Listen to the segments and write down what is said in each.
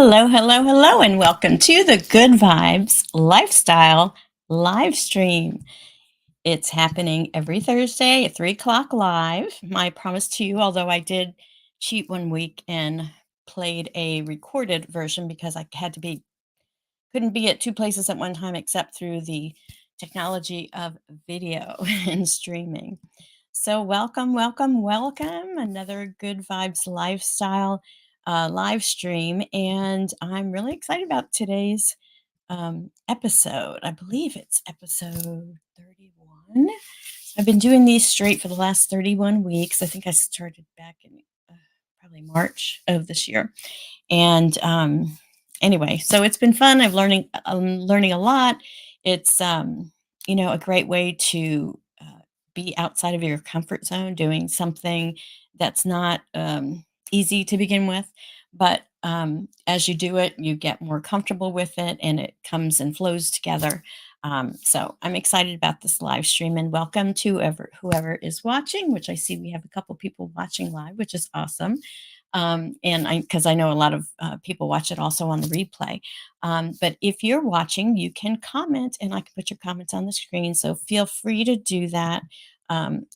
Hello, hello, hello, and welcome to the Good Vibes Lifestyle live stream. It's happening every Thursday at 3 o'clock live. My promise to you, although I did cheat one week and played a recorded version because I couldn't be at two places at one time except through the technology of video and streaming. So, welcome, welcome, welcome. Another Good Vibes Lifestyle live stream. And I'm really excited about today's episode. I believe it's episode 31. I've been doing these straight for the last 31 weeks. I think I started back in probably March of this year. And anyway, so it's been fun. I'm learning a lot. It's a great way to be outside of your comfort zone, doing something that's not easy to begin with, but as you do it, you get more comfortable with it, and it comes and flows together. So I'm excited about this live stream, and welcome to whoever is watching. Which I see we have a couple people watching live, which is awesome. And because I know a lot of people watch it also on the replay. But if you're watching, you can comment, and I can put your comments on the screen. So feel free to do that.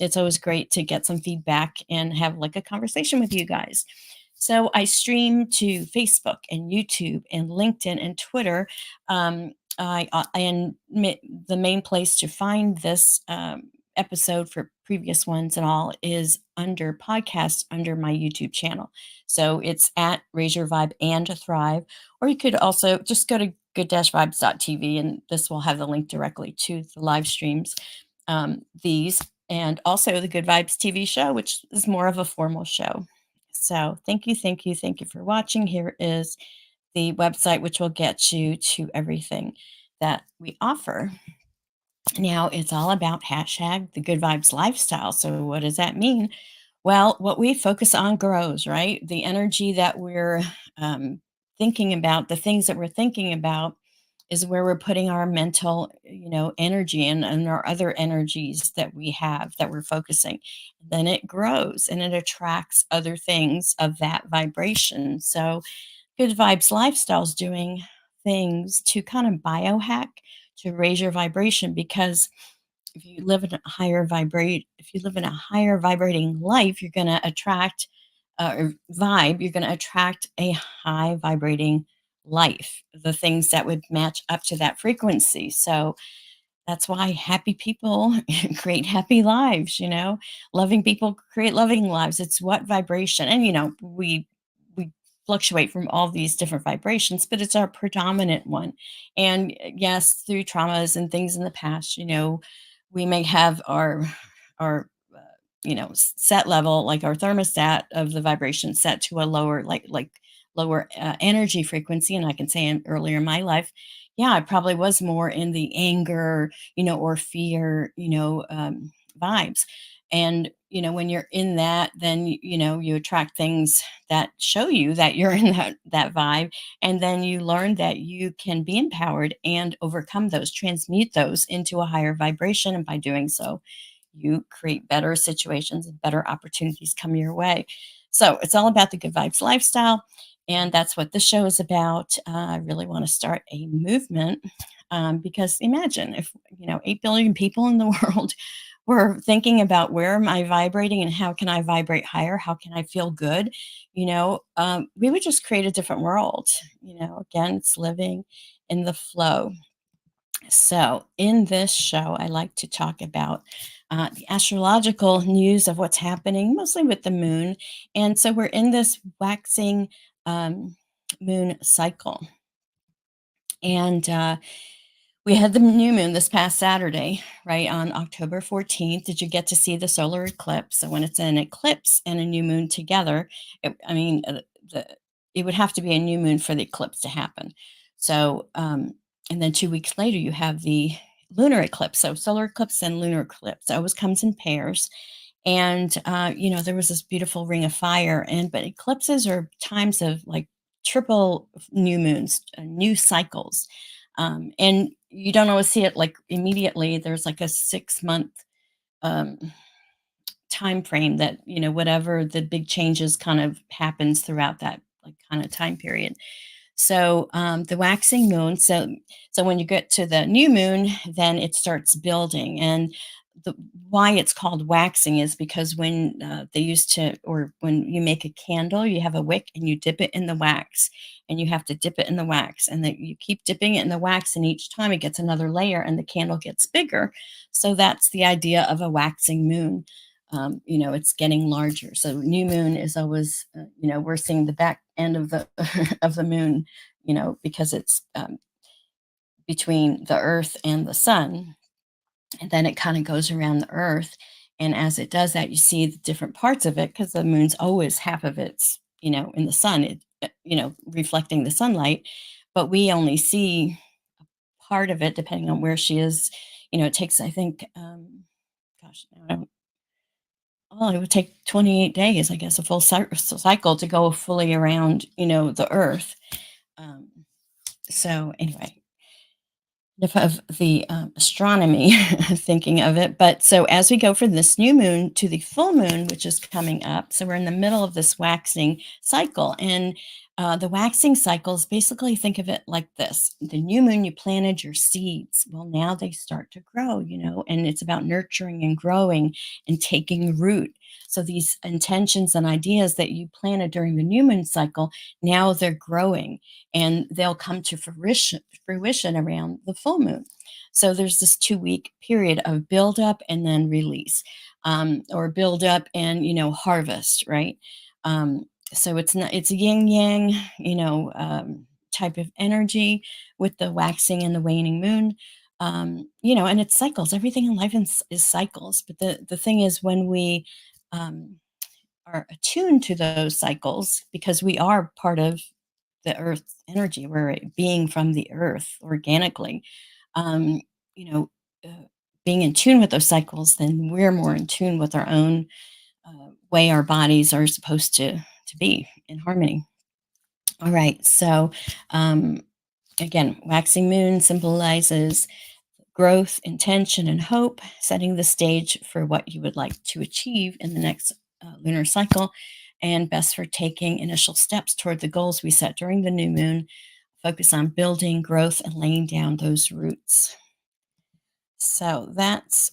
It's always great to get some feedback and have like a conversation with you guys. So I stream to Facebook and YouTube and LinkedIn and Twitter. And the main place to find this episode for previous ones and all is under podcasts under my YouTube channel. So it's at Raise Your Vibe and Thrive. Or you could also just go to good-vibes.tv, and this will have the link directly to the live streams. These and also the Good Vibes TV show, which is more of a formal show. So thank you, thank you, thank you for watching. Here is the website, which will get you to everything that we offer. Now, it's all about hashtag the Good Vibes lifestyle. So what does that mean? Well, what we focus on grows, right? The energy that we're thinking about, the things that we're thinking about, is where we're putting our mental, energy and our other energies that we have that we're focusing. Then it grows and it attracts other things of that vibration. So Good Vibes Lifestyles doing things to kind of biohack to raise your vibration, because if you live in a higher vibrating life, you're going to attract or vibe, you're going to attract a high vibrating life, the things that would match up to that frequency. So that's why happy people create happy lives, loving people create loving lives. It's what vibration. And we fluctuate from all these different vibrations, but it's our predominant one. And yes, through traumas and things in the past, we may have our set level, like our thermostat of the vibration, set to a lower, like lower energy frequency. And I can say earlier in my life, yeah, I probably was more in the anger, or fear, vibes. And when you're in that, then you attract things that show you that you're in that vibe, and then you learn that you can be empowered and overcome those, transmute those into a higher vibration. And by doing so, you create better situations and better opportunities come your way. So it's all about the Good Vibes lifestyle. And that's what the show is about. I really want to start a movement, because imagine if, 8 billion people in the world were thinking about, where am I vibrating and how can I vibrate higher? How can I feel good? We would just create a different world. Again, it's living in the flow. So, in this show, I like to talk about the astrological news of what's happening, mostly with the moon. And so, we're in this waxing moon cycle. And we had the new moon this past Saturday, right, on October 14th. Did you get to see the solar eclipse? So, when it's an eclipse and a new moon together, it would have to be a new moon for the eclipse to happen. So, and then 2 weeks later, you have the lunar eclipse. So solar eclipse and lunar eclipse always comes in pairs. And, there was this beautiful ring of fire. But eclipses are times of like triple new moons, new cycles. And you don't always see it like immediately. There's like a 6-month um, time frame that, whatever the big changes kind of happens throughout that like kind of time period. So the waxing moon, so when you get to the new moon, then it starts building. And the why it's called waxing is because when they used to, or when you make a candle, you have a wick and you dip it in the wax, and you have to dip it in the wax, and then you keep dipping it in the wax, and each time it gets another layer, and the candle gets bigger. So that's the idea of a waxing moon. It's getting larger. So new moon is always, we're seeing the back end of the of the moon, because it's between the Earth and the sun, and then it kind of goes around the Earth. And as it does that, you see the different parts of it, because the moon's always half of it's, in the sun, reflecting the sunlight, but we only see part of it depending on where she is. It takes, I think, gosh, I don't well, it would take 28 days, I guess, a full cycle to go fully around, the Earth. Um, so anyway, of the astronomy thinking of it. But so as we go from this new moon to the full moon, which is coming up, so we're in the middle of this waxing cycle. And the waxing cycles, basically think of it like this: the new moon, you planted your seeds. Well, now they start to grow, and it's about nurturing and growing and taking root. So these intentions and ideas that you planted during the new moon cycle, now they're growing, and they'll come to fruition around the full moon. So there's this 2-week period of buildup and then release, or build up and harvest, right? So it's a yin yang, type of energy with the waxing and the waning moon. And it's cycles. Everything in life is cycles. But the thing is, when we um, are attuned to those cycles, because we are part of the earth's energy. We're a being from the earth organically. Um, you know, Being in tune with those cycles, then we're more in tune with our own way our bodies are supposed to be in harmony. All right. So again, waxing moon symbolizes growth, intention, and hope, setting the stage for what you would like to achieve in the next lunar cycle, and best for taking initial steps toward the goals we set during the new moon. Focus on building growth and laying down those roots. So that's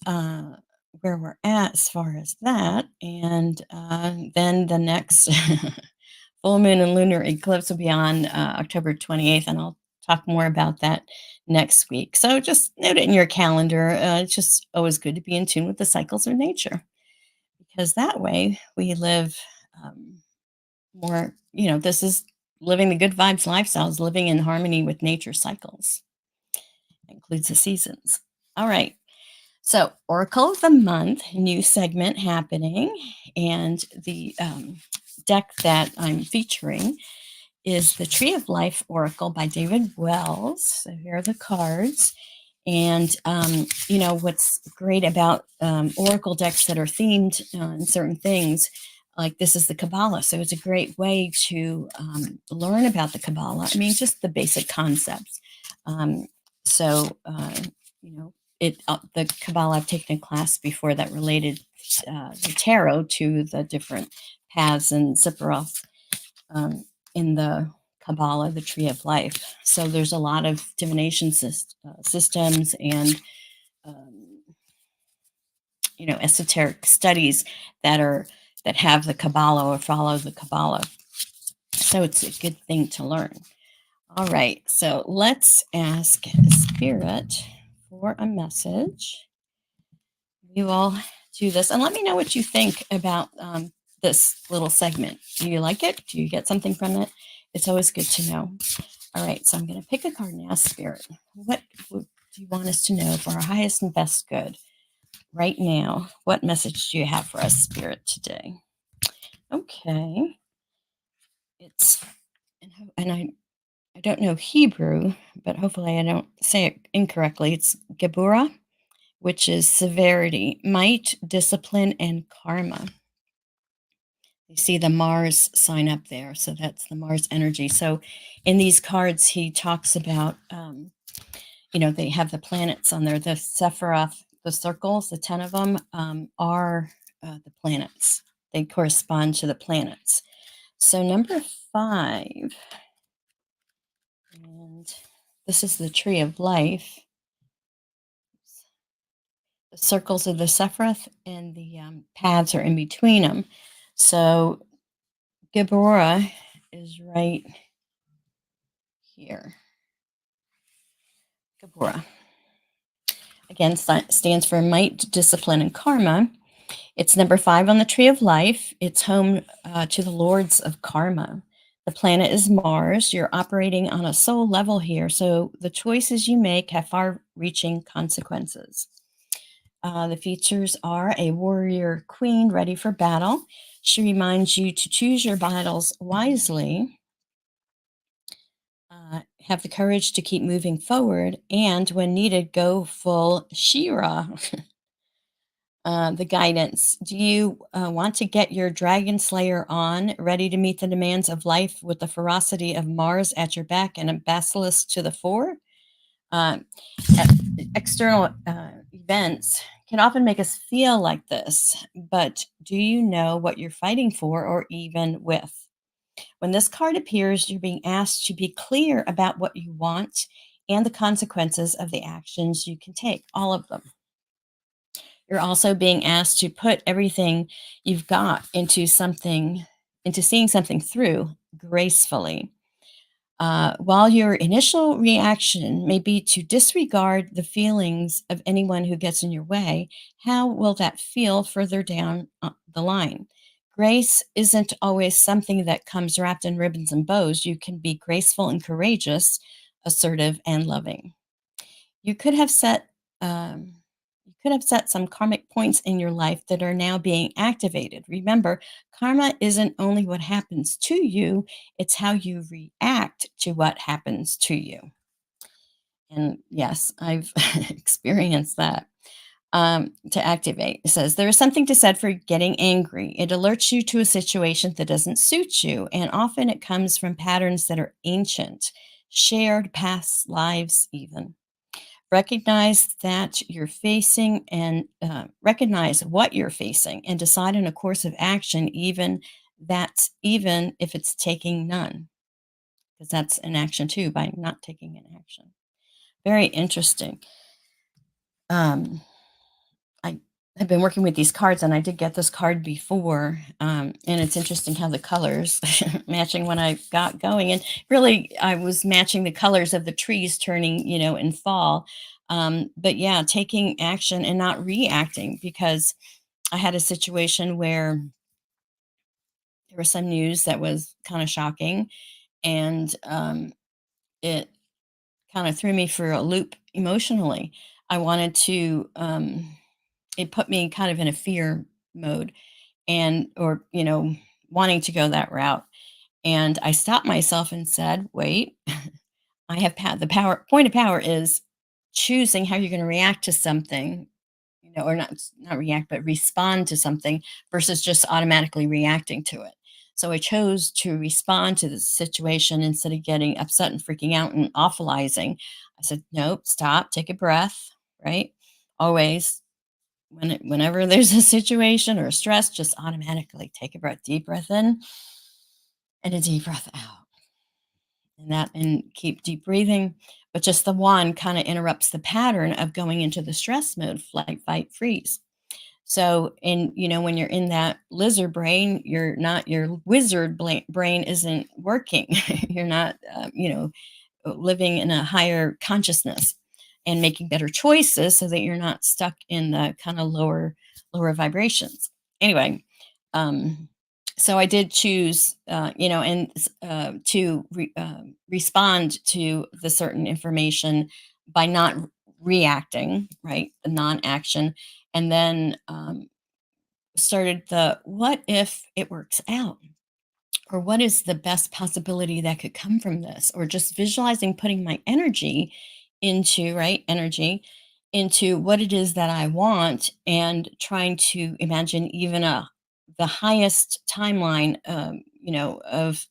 where we're at as far as that. And then the next full moon and lunar eclipse will be on October 28th, and I'll talk more about that next week. So just note it in your calendar. It's just always good to be in tune with the cycles of nature, because that way we live more, this is living the good vibes lifestyles, living in harmony with nature cycles. That includes the seasons. All right. So, Oracle of the Month, new segment happening. And the deck that I'm featuring is the Tree of Life Oracle by David Wells. So, here are the cards. And, what's great about Oracle decks that are themed on certain things, like this is the Kaballah. So, it's a great way to learn about the Kaballah. I mean, just the basic concepts. Um, so, the Kabbalah, I've taken a class before that related the tarot to the different paths and Sephiroth in the Kabbalah, the Tree of Life. So there's a lot of divination systems and esoteric studies that have the Kabbalah or follow the Kabbalah. So it's a good thing to learn. All right, so let's ask Spirit for a message. We will do this, and let me know what you think about this little segment. Do you like it? Do you get something from it? It's always good to know. All right, so I'm going to pick a card now, Spirit. What do you want us to know for our highest and best good right now? What message do you have for us, Spirit, today? Okay. And I don't know Hebrew, but hopefully I don't say it incorrectly. It's Geburah, which is severity, might, discipline, and karma. You see the Mars sign up there, so that's the Mars energy. So in these cards, he talks about, they have the planets on there. The Sephiroth, the circles, the 10 of them are the planets. They correspond to the planets. So number 5 And this is the tree of life. The circles of the Sephiroth and the paths are in between them. So Gibora is right here. Gibora. Again, stands for might, discipline, and karma. It's number 5 on the tree of life. It's home to the lords of karma. The planet is Mars. You're operating on a soul level here. So the choices you make have far reaching consequences. The features are a warrior queen ready for battle. She reminds you to choose your battles wisely, have the courage to keep moving forward, and when needed, go full Shira. The guidance. Do you want to get your dragon slayer on, ready to meet the demands of life with the ferocity of Mars at your back and a basilisk to the fore? Uh, External events can often make us feel like this, but do you know what you're fighting for or even with? When this card appears, you're being asked to be clear about what you want and the consequences of the actions you can take, all of them. You're also being asked to put everything you've got into seeing something through gracefully. While your initial reaction may be to disregard the feelings of anyone who gets in your way, how will that feel further down the line? Grace isn't always something that comes wrapped in ribbons and bows. You can be graceful and courageous, assertive and loving. You could have set um, you could have set some karmic points in your life that are now being activated. Remember, karma isn't only what happens to you, it's how you react to what happens to you. And yes, I've experienced that. To activate, it says there is something to said for getting angry. It alerts you to a situation that doesn't suit you, and often it comes from patterns that are ancient, shared past lives, even. Recognize that you're facing and recognize what you're facing and decide on a course of action, even if it's taking none, because that's an action too by not taking an action. Very interesting. I have been working with these cards, and I did get this card before, and it's interesting how the colors matching what I got going. And really, I was matching the colors of the trees turning, in fall. But yeah, taking action and not reacting, because I had a situation where there was some news that was kind of shocking, and it kind of threw me for a loop emotionally. I wanted to, it put me kind of in a fear mode, and or wanting to go that route, and I stopped myself and said, wait, I have the power. Point of power is choosing how you're going to react to something, or not react, but respond to something, versus just automatically reacting to it. So I chose to respond to the situation instead of getting upset and freaking out and awfulizing. I said, nope, stop, take a breath, right? Always, whenever there's a situation or a stress, just automatically take a breath, deep breath in and a deep breath out. And keep deep breathing. But just the one kind of interrupts the pattern of going into the stress mode, flight, fight, freeze. So, when you're in that lizard brain, your wizard brain isn't working. You're not, living in a higher consciousness and making better choices so that you're not stuck in the kind of lower vibrations. Anyway, so I did choose, to respond to the certain information by not reacting, right? The non-action, and then started the what if it works out, or what is the best possibility that could come from this, or just visualizing putting my energy into what it is that I want, and trying to imagine even the highest timeline, of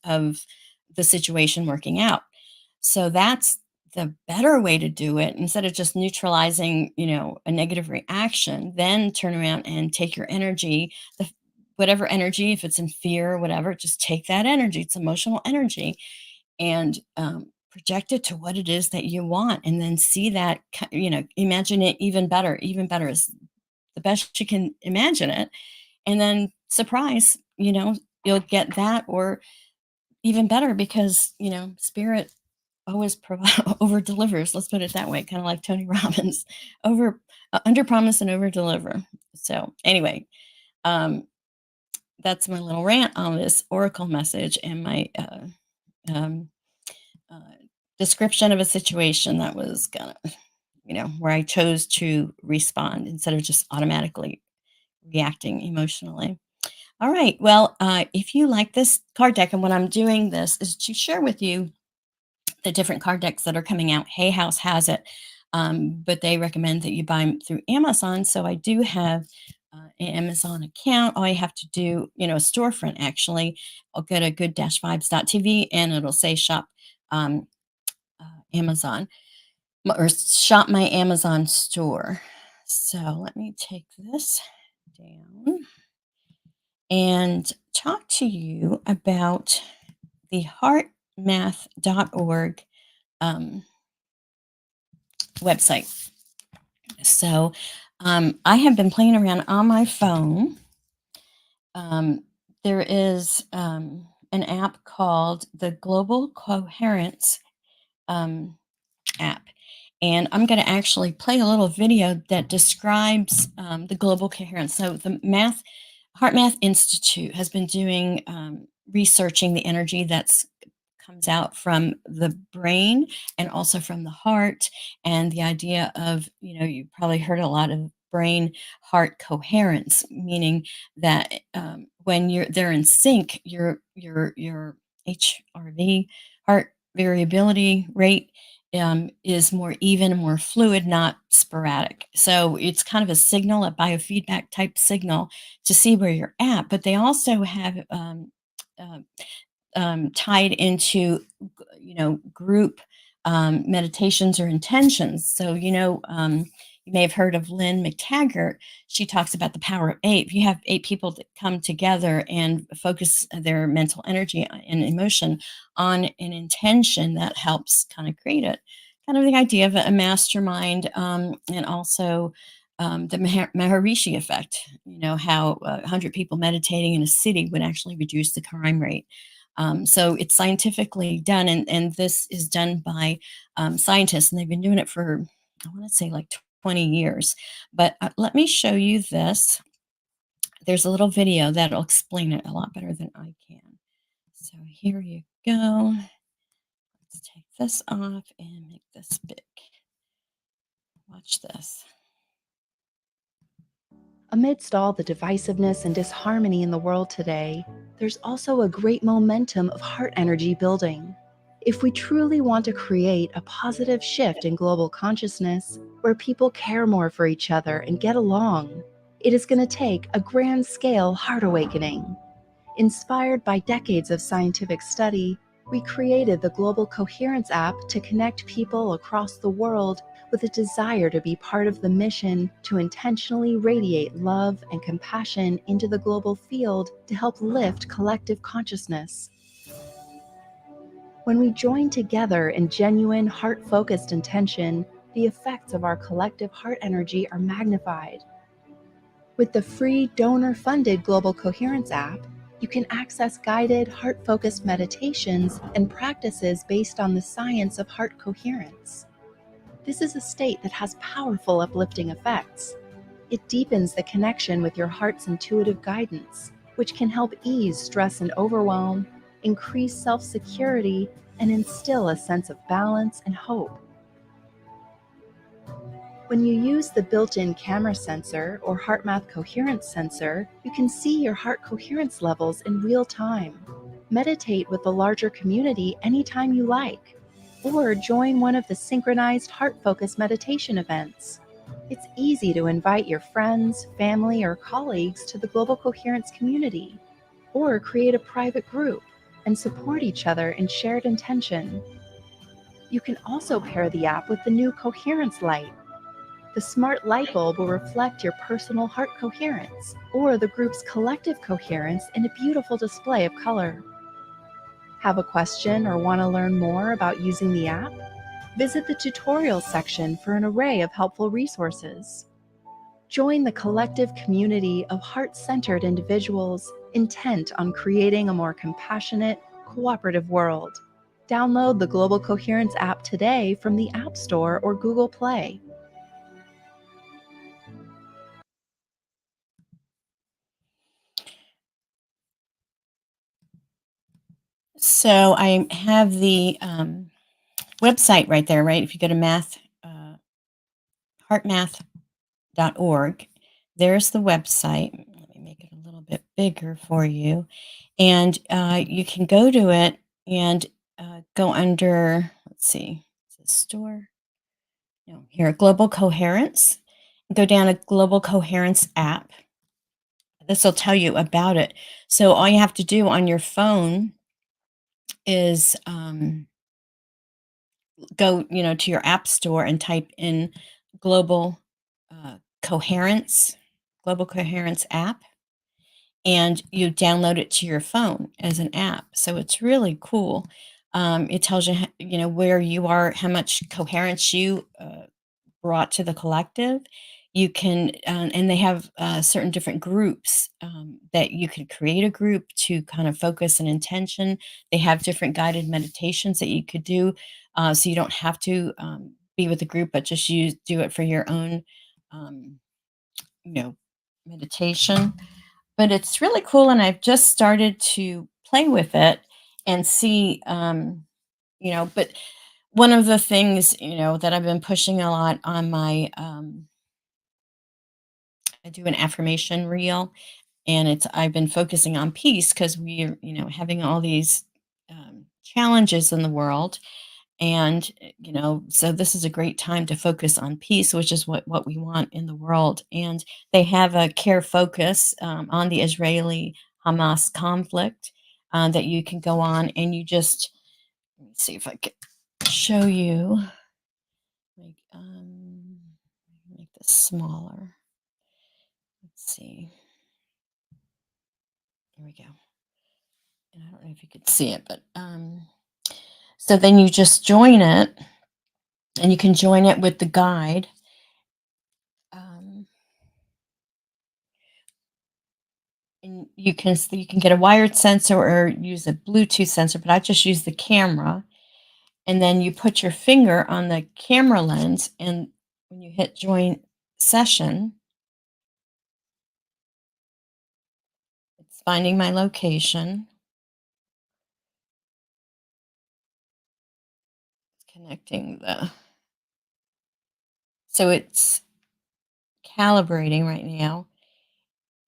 the situation working out. So that's the better way to do it, instead of just neutralizing, a negative reaction. Then turn around and take your energy, whatever energy, if it's in fear or whatever, just take that energy. It's emotional energy, and project it to what it is that you want, and then see that, imagine it even better. Even better is the best you can imagine it. And then surprise, you'll get that, or even better, because, spirit always over delivers. Let's put it that way, kind of like Tony Robbins, under promise and over deliver. So anyway, um, that's my little rant on this oracle message, and my um, uh, description of a situation that was gonna, where I chose to respond instead of just automatically reacting emotionally. All right. Well, if you like this card deck, and what I'm doing this is to share with you the different card decks that are coming out. Hay House has it, but they recommend that you buy them through Amazon. So I do have an Amazon account. All you have to do, a storefront actually. I'll go to good-vibes.tv, and it'll say shop Amazon, or shop my Amazon store. So let me take this down and talk to you about the heartmath.org website. So I have been playing around on my phone. There is an app called the Global Coherence app. And I'm going to actually play a little video that describes the global coherence. So the Heart Math Institute has been doing researching the energy that's comes out from the brain and also from the heart, and the idea of, you've probably heard a lot of brain heart coherence, meaning that when they're in sync, your HRV, heart variability rate, is more even, more fluid, not sporadic. So it's kind of a signal, a biofeedback type signal to see where you're at. But they also have tied into, group meditations or intentions. So, you may have heard of Lynn McTaggart. She talks about the power of 8. If you have 8 people that come together and focus their mental energy and emotion on an intention, that helps kind of create it. Kind of the idea of a mastermind, and also the Maharishi effect, how 100 people meditating in a city would actually reduce the crime rate. So it's scientifically done, and this is done by scientists, and they've been doing it for, I want to say, like 20 years. But let me show you this. There's a little video that'll explain it a lot better than I can. So here you go. Let's take this off and make this big. Watch this. Amidst all the divisiveness and disharmony in the world today, there's also a great momentum of heart energy building. If we truly want to create a positive shift in global consciousness, where people care more for each other and get along, it is going to take a grand-scale heart awakening. Inspired by decades of scientific study, we created the Global Coherence App to connect people across the world with a desire to be part of the mission to intentionally radiate love and compassion into the global field to help lift collective consciousness. When we join together in genuine, heart-focused intention, the effects of our collective heart energy are magnified. With the free donor-funded Global Coherence app, you can access guided, heart-focused meditations and practices based on the science of heart coherence. This is a state that has powerful uplifting effects. It deepens the connection with your heart's intuitive guidance, which can help ease stress and overwhelm, increase self-security, and instill a sense of balance and hope. When you use the built-in camera sensor or HeartMath coherence sensor, you can see your heart coherence levels in real time. Meditate with the larger community anytime you like, or join one of the synchronized heart-focused meditation events. It's easy to invite your friends, family, or colleagues to the Global Coherence community, or create a private group and support each other in shared intention. You can also pair the app with the new Coherence Light. The smart light bulb will reflect your personal heart coherence or the group's collective coherence in a beautiful display of color. Have a question or want to learn more about using the app? Visit the tutorials section for an array of helpful resources. Join the collective community of heart-centered individuals intent on creating a more compassionate, cooperative world. Download the Global Coherence app today from the App Store or Google Play. So I have the website right there, right? If you go to heartmath.org, there's the website. Let me make it a little bit bigger for you. And you can go to it and go under, let's see, is it store? No, here, Global Coherence. Go down to Global Coherence app. This will tell you about it. So all you have to do on your phone is go, to your app store and type in Global Coherence, Global Coherence app, and you download it to your phone as an app. So it's really cool. It tells you, where you are, how much coherence you brought to the collective. You can, and they have certain different groups that you could create a group to kind of focus an intention. They have different guided meditations that you could do, so you don't have to be with a group, but just do it for your own, um, you know, meditation. But it's really cool, and I've just started to play with it and see, But one of the things, that I've been pushing a lot on my, I do an affirmation reel, and I've been focusing on peace because we're, having all these challenges in the world. And, so this is a great time to focus on peace, which is what we want in the world. And they have a care focus on the Israeli Hamas conflict that you can go on and you just, let me see if I can show you. Like, make this smaller. Let's see. Here we go. And I don't know if you could see it, but so then you just join it, and you can join it with the guide. Um, and you can get a wired sensor or use a Bluetooth sensor, but I just use the camera. And then you put your finger on the camera lens, and when you hit join session, it's finding my location, connecting so it's calibrating right now.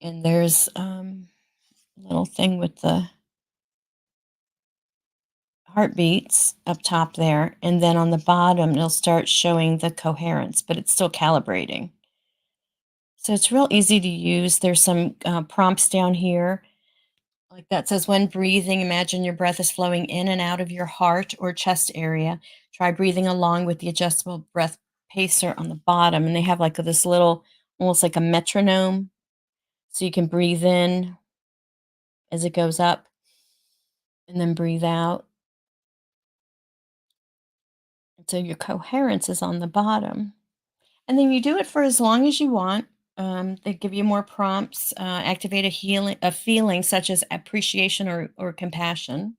And there's a little thing with the heartbeats up top there, and then on the bottom it'll start showing the coherence, but it's still calibrating. So it's real easy to use. There's some prompts down here, like that says, when breathing, imagine your breath is flowing in and out of your heart or chest area. Try breathing along with the adjustable breath pacer on the bottom. And they have like this little, almost like a metronome, so you can breathe in as it goes up and then breathe out. So your coherence is on the bottom. And then you do it for as long as you want. They give you more prompts, activate a feeling such as appreciation or compassion.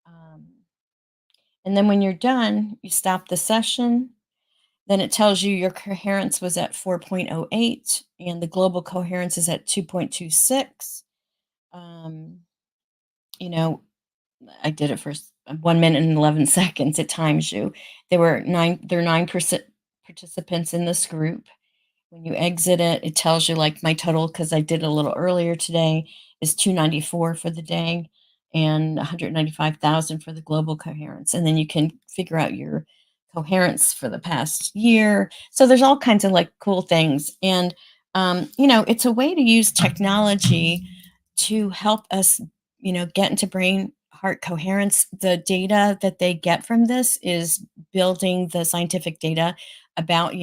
Um, and then when you're done, you stop the session. Then it tells you your coherence was at 4.08 and the global coherence is at 2.26. Um, you know, I did it for 1 minute and 11 seconds. It times you. There are 9% participants in this group. When you exit it, it tells you like my total, because I did a little earlier today, is 294 for the day and 195,000 for the global coherence. And then you can figure out your coherence for the past year. So there's all kinds of like cool things. And, it's a way to use technology to help us, get into brain heart coherence. The data that they get from this is building the scientific data about,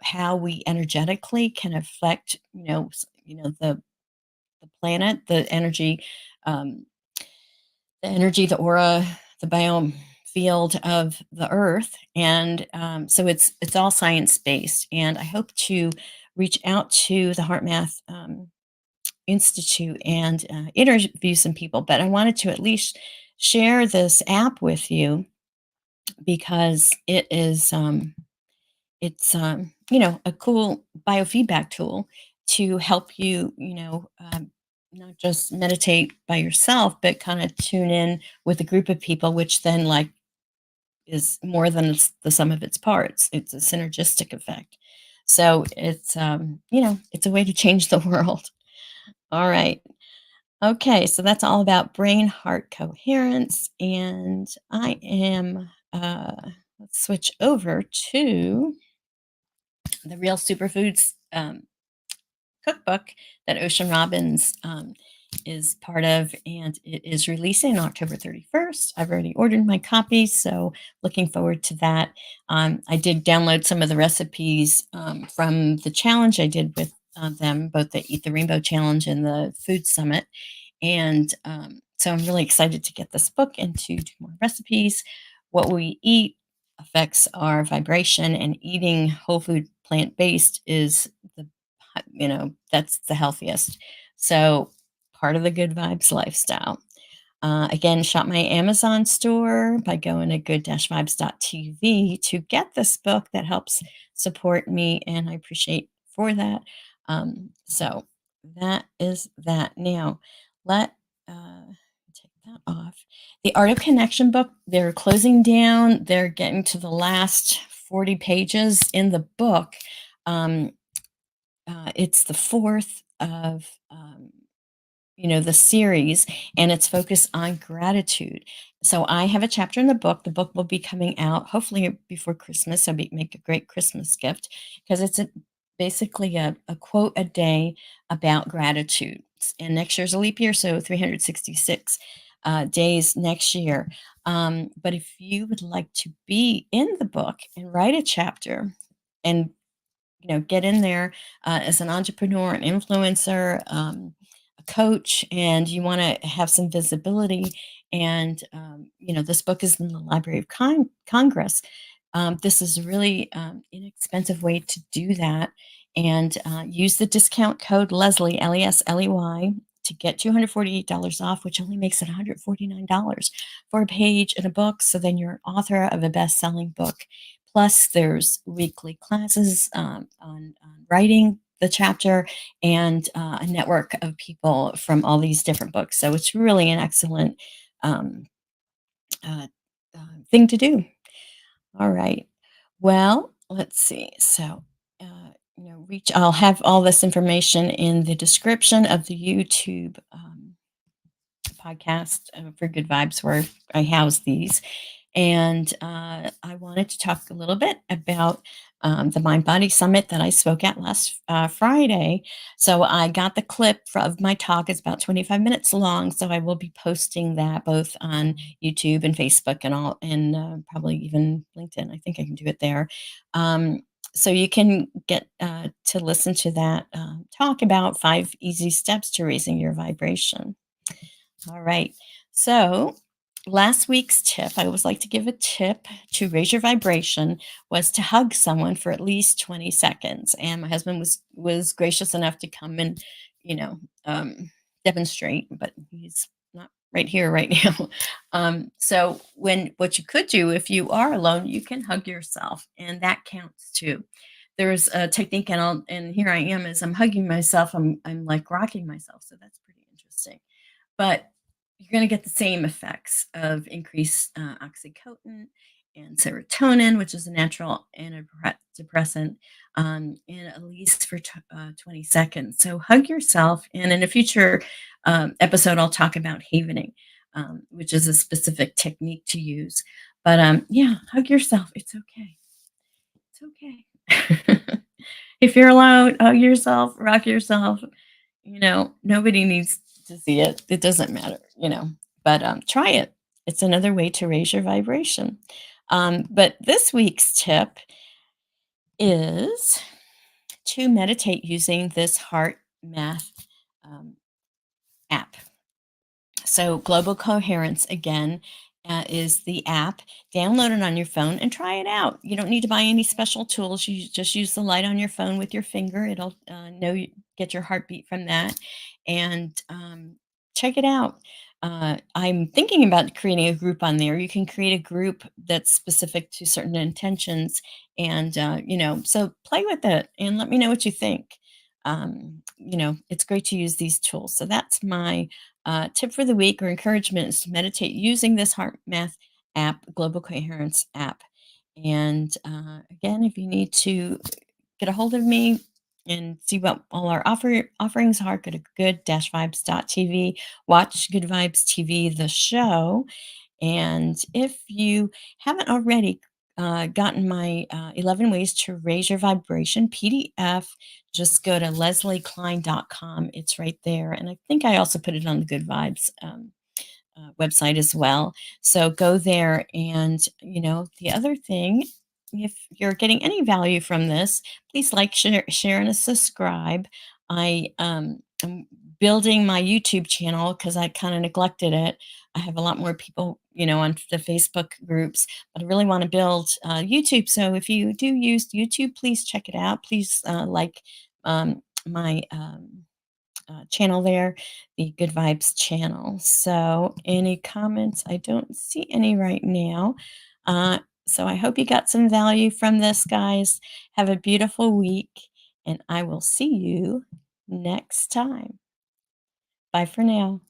how we energetically can affect, the planet, the energy, um, the energy, the aura, the biome field of the earth. And so it's all science based. And I hope to reach out to the Heart Math Institute and interview some people. But I wanted to at least share this app with you because it's a cool biofeedback tool to help you, not just meditate by yourself, but kind of tune in with a group of people, which then like is more than the sum of its parts. It's a synergistic effect. So it's a way to change the world. All right. Okay, so that's all about brain heart coherence. And I am, let's switch over to the Real Superfoods cookbook that Ocean Robbins is part of, and it is releasing October 31st. I've already ordered my copy, so looking forward to that. I did download some of the recipes from the challenge I did with them, both the Eat the Rainbow Challenge and the Food Summit. And so I'm really excited to get this book and to do more recipes. What we eat affects our vibration, and eating whole food plant based is the that's the healthiest. So part of the good vibes lifestyle. Again, shop my Amazon store by going to good-vibes.tv to get this book that helps support me, and I appreciate for that. So that is that. Now, let take that off. The Art of Connection book, they're closing down. They're getting to the last 40 pages in the book. Um, it's the fourth of the series, and it's focused on gratitude. So I have a chapter in the book. The book will be coming out hopefully before Christmas. So make a great Christmas gift because it's basically a quote a day about gratitude. And next year's a leap year, so 366 days next year. But if you would like to be in the book and write a chapter and get in there as an entrepreneur, an influencer, a coach, and you want to have some visibility. And this book is in the Library of Congress. This is a really inexpensive way to do that. And use the discount code Leslie, Lesley, to get $248 off, which only makes it $149 for a page in a book. So then you're an author of a best selling book. Plus, there's weekly classes on writing the chapter and a network of people from all these different books. So it's really an excellent um, uh, thing to do. All right. Well, let's see. So, I'll have all this information in the description of the YouTube podcast for Good Vibes, where I house these. And I wanted to talk a little bit about the Mind Body Summit that I spoke at last Friday. So I got the clip of my talk. It's about 25 minutes long. So I will be posting that both on YouTube and Facebook and all, and probably even LinkedIn. I think I can do it there. So you can get to listen to that talk about 5 easy steps to raising your vibration. All right. So last week's tip, I always like to give a tip to raise your vibration, was to hug someone for at least 20 seconds. And my husband was gracious enough to come and, you know, demonstrate, but he's not right here right now. So what you could do if you are alone, you can hug yourself, and that counts too. There's a technique, and here I am as I'm hugging myself, I'm like rocking myself. So that's pretty interesting. But you're going to get the same effects of increased oxytocin and serotonin, which is a natural antidepressant, in at least for 20 seconds. So hug yourself. And in a future episode, I'll talk about havening, which is a specific technique to use. But yeah, hug yourself. It's okay. It's okay. If you're alone, hug yourself, rock yourself. Nobody needs to see it. It doesn't matter, but try it. It's another way to raise your vibration. But this week's tip is to meditate using this heart math um, app. So, Global Coherence, again, is the app. Download it on your phone and try it out. You don't need to buy any special tools. You just use the light on your phone with your finger. It'll get your heartbeat from that. And check it out. I'm thinking about creating a group on there. You can create a group that's specific to certain intentions. And, so play with it and let me know what you think. It's great to use these tools. So that's my tip for the week or encouragement is to meditate using this heart math app, Global Coherence app. And again, if you need to get a hold of me and see what all our offerings are, go to good-vibes.tv, watch Good Vibes TV, the show. And if you haven't already gotten my 11 Ways to Raise Your Vibration PDF, just go to leslieklein.com. It's right there. And I think I also put it on the Good Vibes website as well. So go there. And, the other thing, if you're getting any value from this, please like, share, and subscribe. I'm building my YouTube channel because I kind of neglected it. I have a lot more people, on the Facebook groups, but I really want to build YouTube. So if you do use YouTube, please check it out. Please my channel there, the Good Vibes channel. So, any comments? I don't see any right now. So, I hope you got some value from this, guys. Have a beautiful week, and I will see you next time. Bye for now.